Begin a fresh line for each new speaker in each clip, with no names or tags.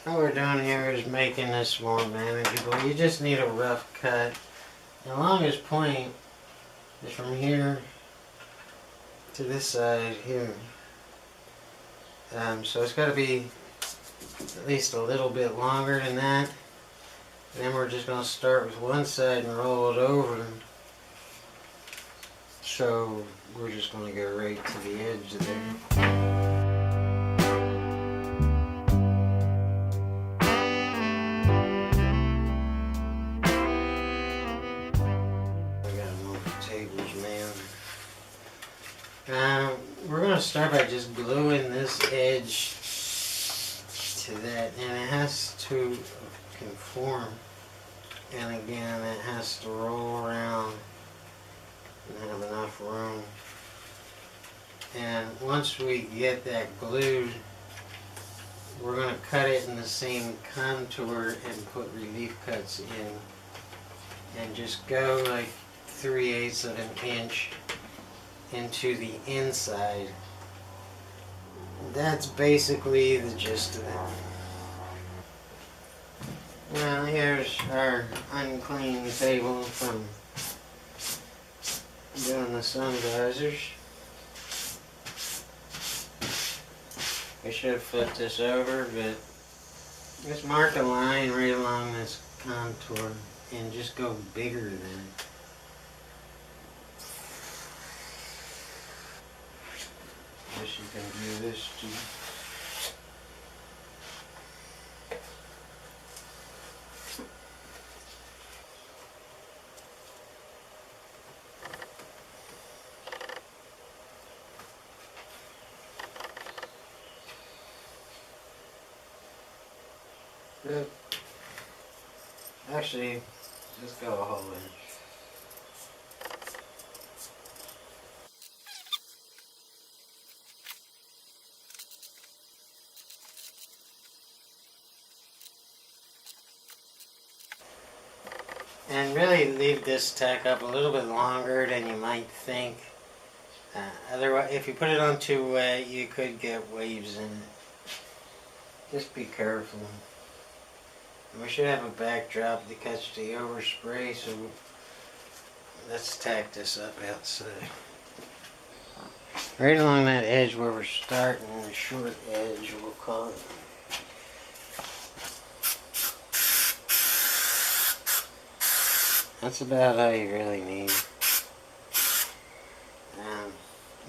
All we're doing here is making this more manageable. You just need a rough cut. The longest point is from here to this side here. So it's got to be at least a little bit longer than that. And then we're just going to start with one side and roll it over. So we're just going to go right to the edge there. We're going to start by just gluing this edge to that, and it has to conform, and again it has to roll around and have enough room. And once we get that glued, we're going to cut it in the same contour and put relief cuts in, and just go like 3/8 of an inch into the inside. That's basically the gist of it. Well, here's our unclean table from doing the sun visors. I should have flipped this over, but just mark a line right along this contour and just go bigger than it. Guess you can do this too. Good. Actually, just go a whole inch. And really leave this tack up a little bit longer than you might think. Otherwise, if you put it on too wet, you could get waves in it. Just be careful. And we should have a backdrop to catch the overspray, so let's tack this up outside. Right along that edge where we're starting, the short edge, we'll call it. That's about all you really need.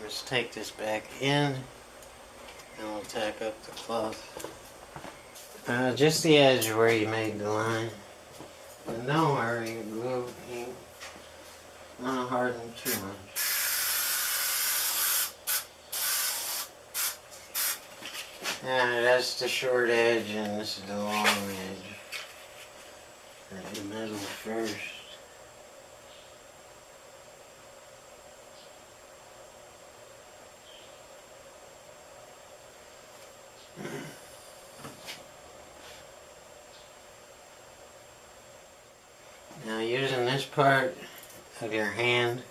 Let's take this back in and we'll tack up the cloth. Just the edge where you made the line. And don't worry, your glue ain't gonna harden too much. And that's the short edge and this is the long edge. Right in the middle first. Now using this part of your hand,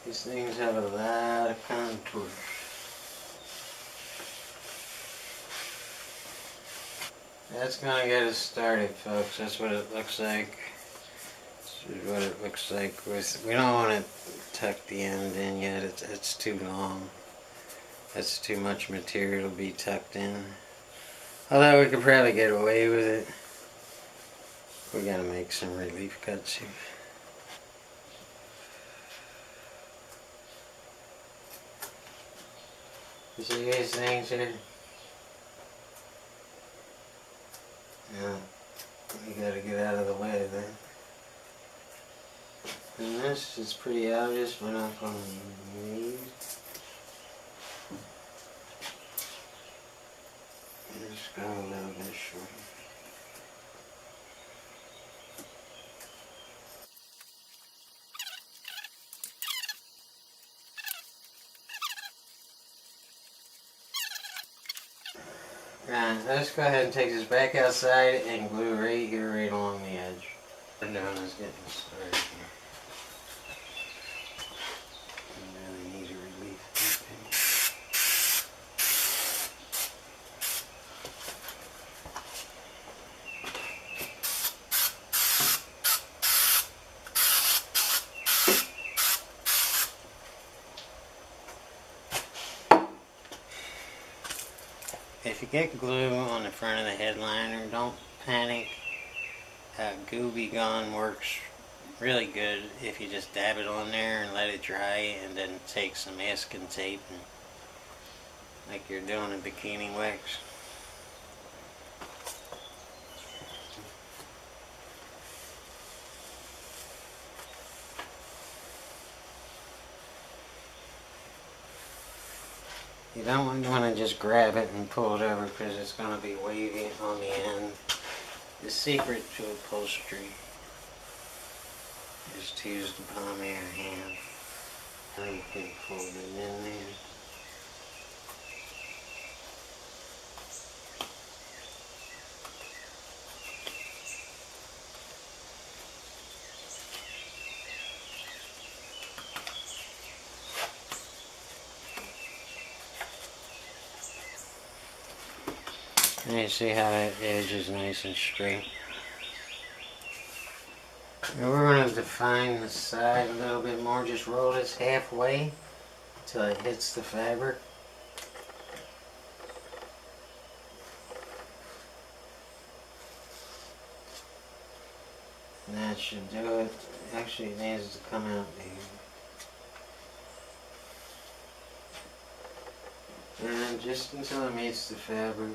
these things have a lot of contours. That's gonna get us started, folks. That's what it looks like. This is what it looks like. We don't want to tuck the end in yet. It's too long. That's too much material to be tucked in. Although we could probably get away with it. We gotta make some relief cuts here. You see these things here? Yeah, we gotta get out of the way then. And this is pretty obvious, we're not going to need. Just go a little bit shorter. Let's go ahead and take this back outside and glue right here, right along the edge. What we're doing is getting started here. I really need a relief. If you get glue on the front of the headliner, don't panic. Gooby Gone works really good if you just dab it on there and let it dry, and then take some masking tape and, like you're doing a bikini wax. You don't want to just grab it and pull it over because it's going to be wavy on the end. The secret to upholstery is to use the palm of your hand. Now you can fold it in there. And you see how that edge is nice and straight. Now we're going to define the side a little bit more. Just roll this halfway until it hits the fabric. And that should do it. Actually, it needs to come out there. And just until it meets the fabric.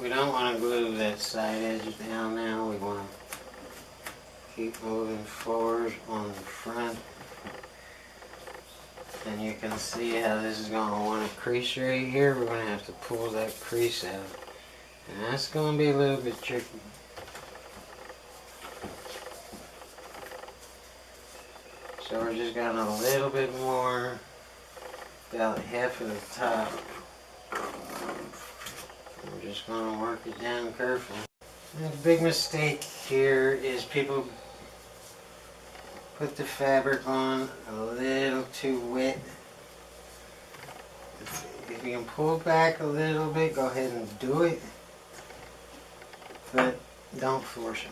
We don't want to glue that side edge down now. We want to keep moving forward on the front. And you can see how this is going to want to crease right here. We're going to have to pull that crease out. And that's going to be a little bit tricky. So we're just got a little bit more, about half of the top. We're just going to work it down carefully. And the big mistake here is people put the fabric on a little too wet. If you can pull back a little bit, go ahead and do it. But don't force it.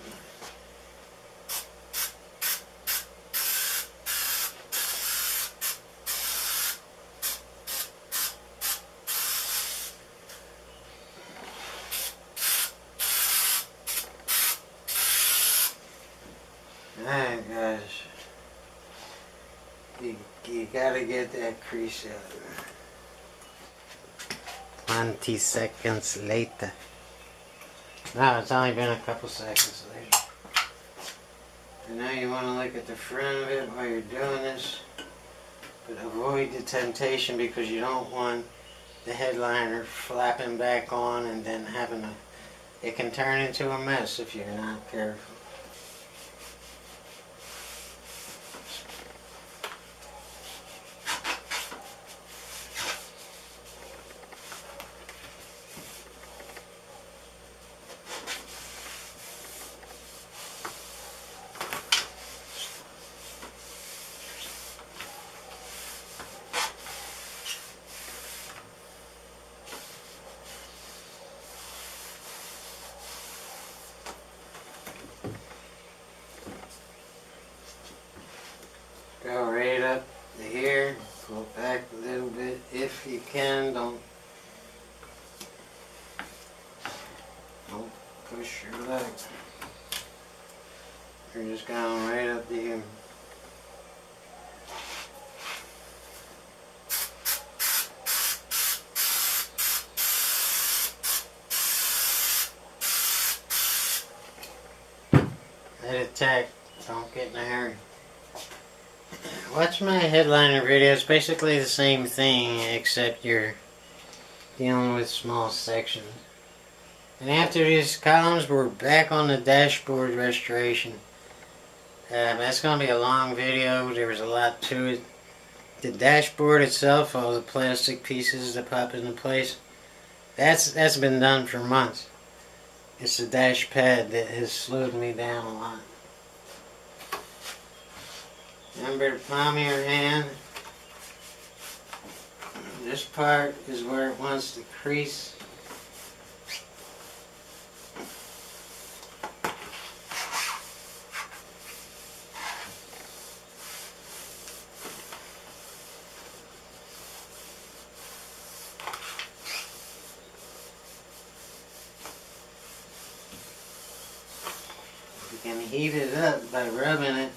Alright guys, you gotta get that crease out. 20 seconds later. No, it's only been a couple seconds later. And now you want to look at the front of it while you're doing this, but avoid the temptation because you don't want the headliner flapping back on and then having a, it can turn into a mess if you're not careful. Go right up to here, pull back a little bit if you can, don't push your leg. You're just going right up to here. Let it tack, don't get in a hurry. Watch my headliner video. It's basically the same thing, except you're dealing with small sections. And after these columns, we're back on the dashboard restoration. That's going to be a long video. There was a lot to it. The dashboard itself, all the plastic pieces that pop into place, that's been done for months. It's the dash pad that has slowed me down a lot. Remember the palm of your hand. This part is where it wants to crease. You can heat it up by rubbing it,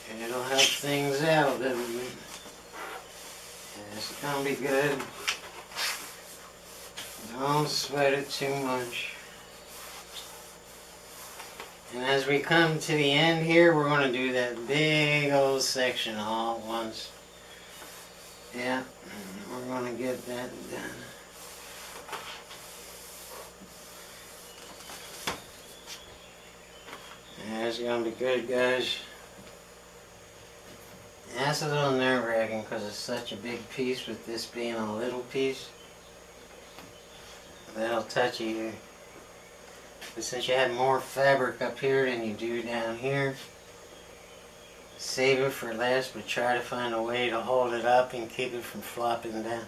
and it'll help things out a little bit. It's gonna be good. Don't sweat it too much. And as we come to the end here, we're gonna do that big old section all at once. Yeah, we're gonna get that done. That's gonna be good, guys. That's a little nerve-wracking because it's such a big piece with this being a little piece. That'll touch you here. But since you have more fabric up here than you do down here, save it for last, but try to find a way to hold it up and keep it from flopping down.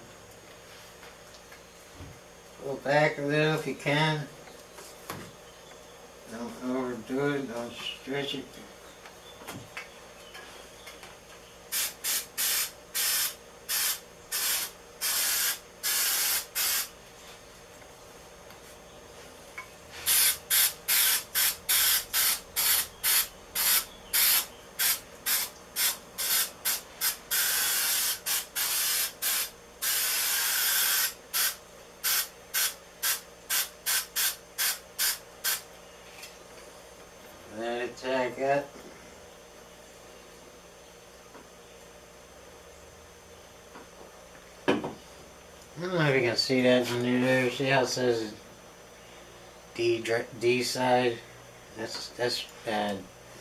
Pull back a little if you can. Don't overdo it, don't stretch it. Let it tack up. I don't know if you can see that under there. See how it says D side? That's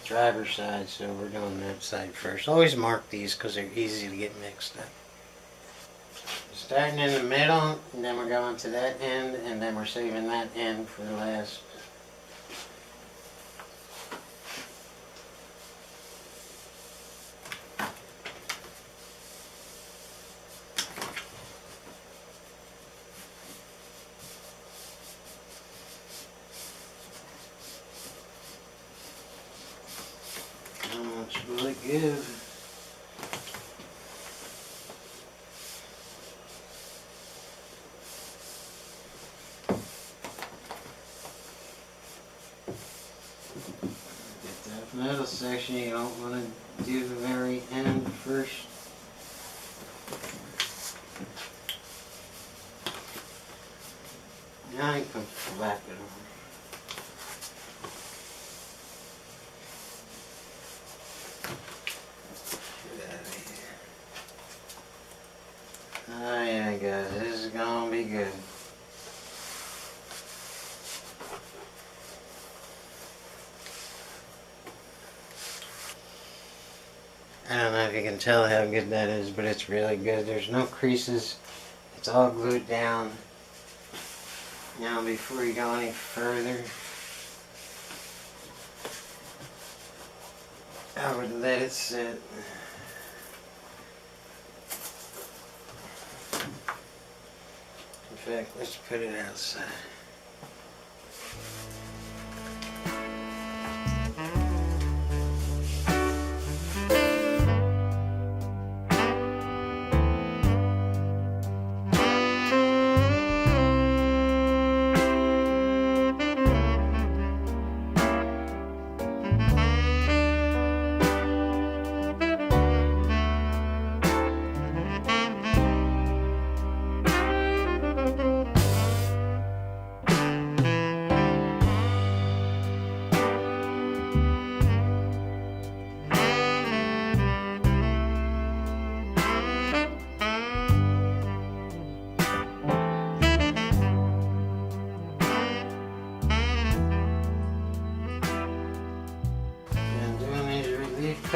driver's side, so we're doing that side first. Always mark these because they're easy to get mixed up. Starting in the middle, and then we're going to that end, and then we're saving that end for last. How much will it give? Get that middle section, you don't want to do the very end first. Now you can flap it over. Oh yeah, guys, this is gonna be good. I don't know if you can tell how good that is, but it's really good. There's no creases. It's all glued down. Now, before you go any further, I would let it sit. In fact, let's put it outside.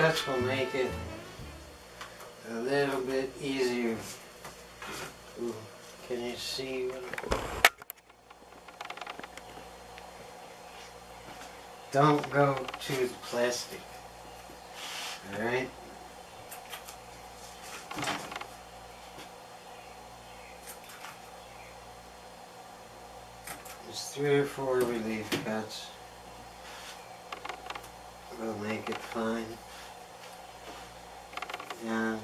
cuts will make it a little bit easier. Ooh, can you see what? Don't go to the plastic. Alright? Just 3 or 4 relief cuts will make it fine. And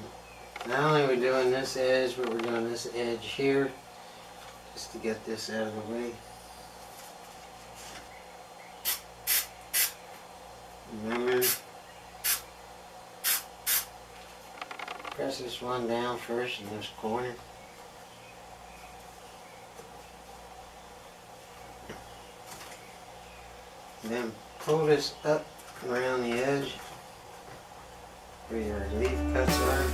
not only are we doing this edge, but we're doing this edge here just to get this out of the way. Remember, press this one down first in this corner. And then pull this up around the edge where your relief cuts are.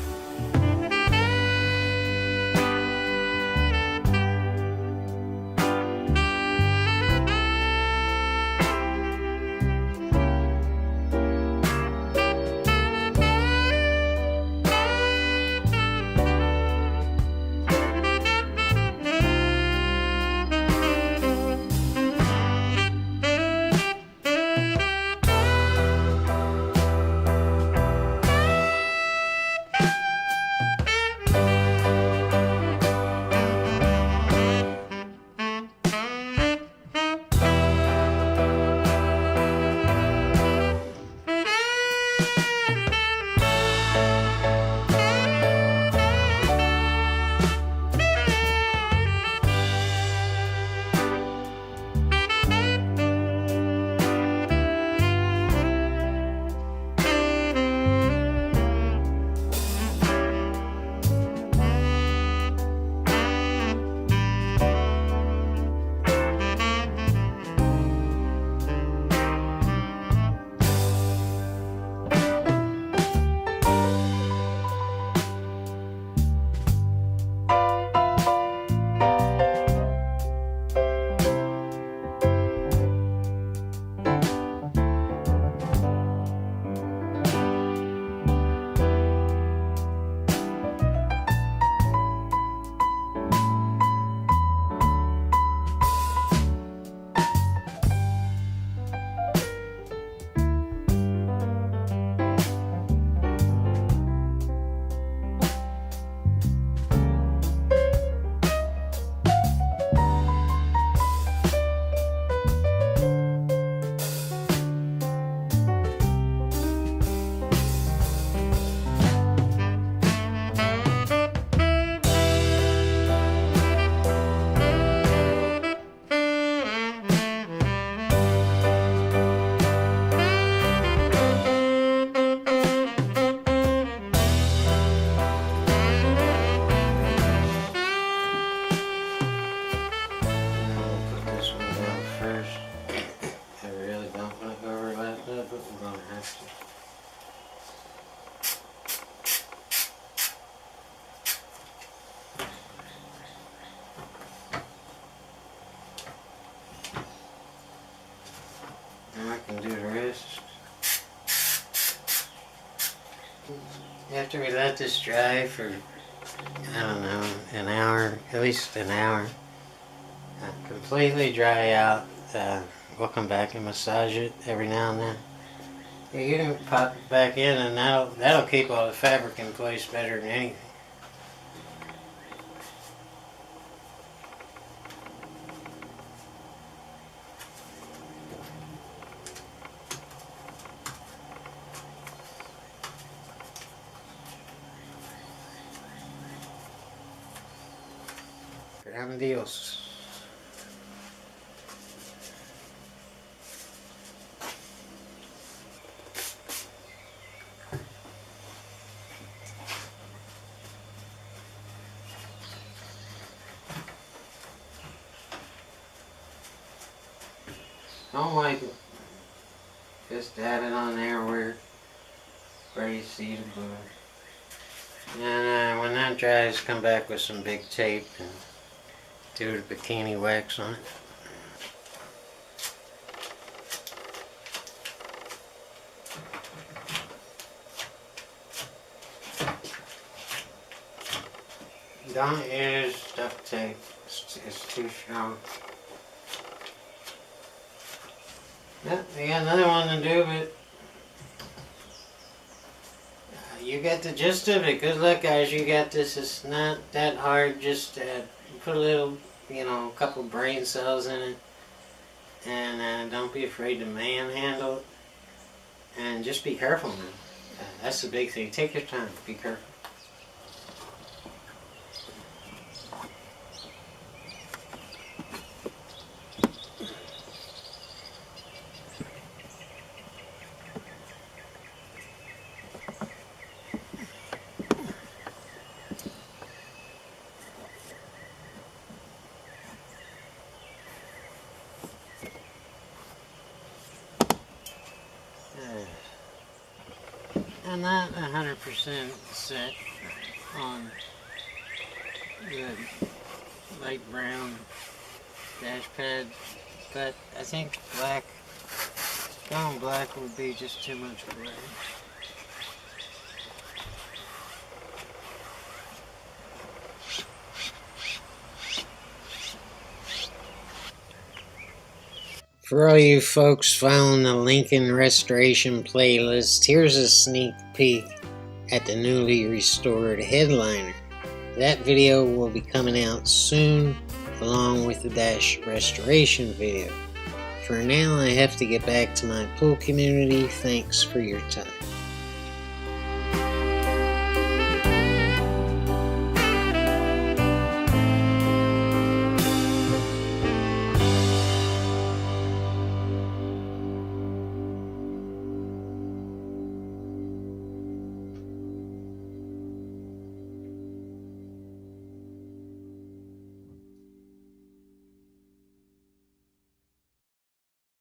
And do the rest. After we let this dry for, I don't know, an hour, at least an hour, completely dry out, we'll come back and massage it every now and then. Yeah, you can pop it back in and that'll keep all the fabric in place better than anything. Dios. Don't wipe it. Just add it on there where you see the glue. And when that dries, come back with some big tape and do the bikini wax on it. Don't use duct tape. It's too strong. Yeah, we got another one to do, but you got the gist of it. Good luck, guys. You got this. It's not that hard. Just put a little, a couple brain cells in it. And don't be afraid to manhandle it. And just be careful, man. That's the big thing. Take your time. Be careful. I'm not 100% set on the light brown dash pad, but I think going black would be just too much gray. For all you folks following the Lincoln Restoration playlist, here's a sneak peek at the newly restored headliner. That video will be coming out soon, along with the dash restoration video. For now, I have to get back to my pool community. Thanks for your time.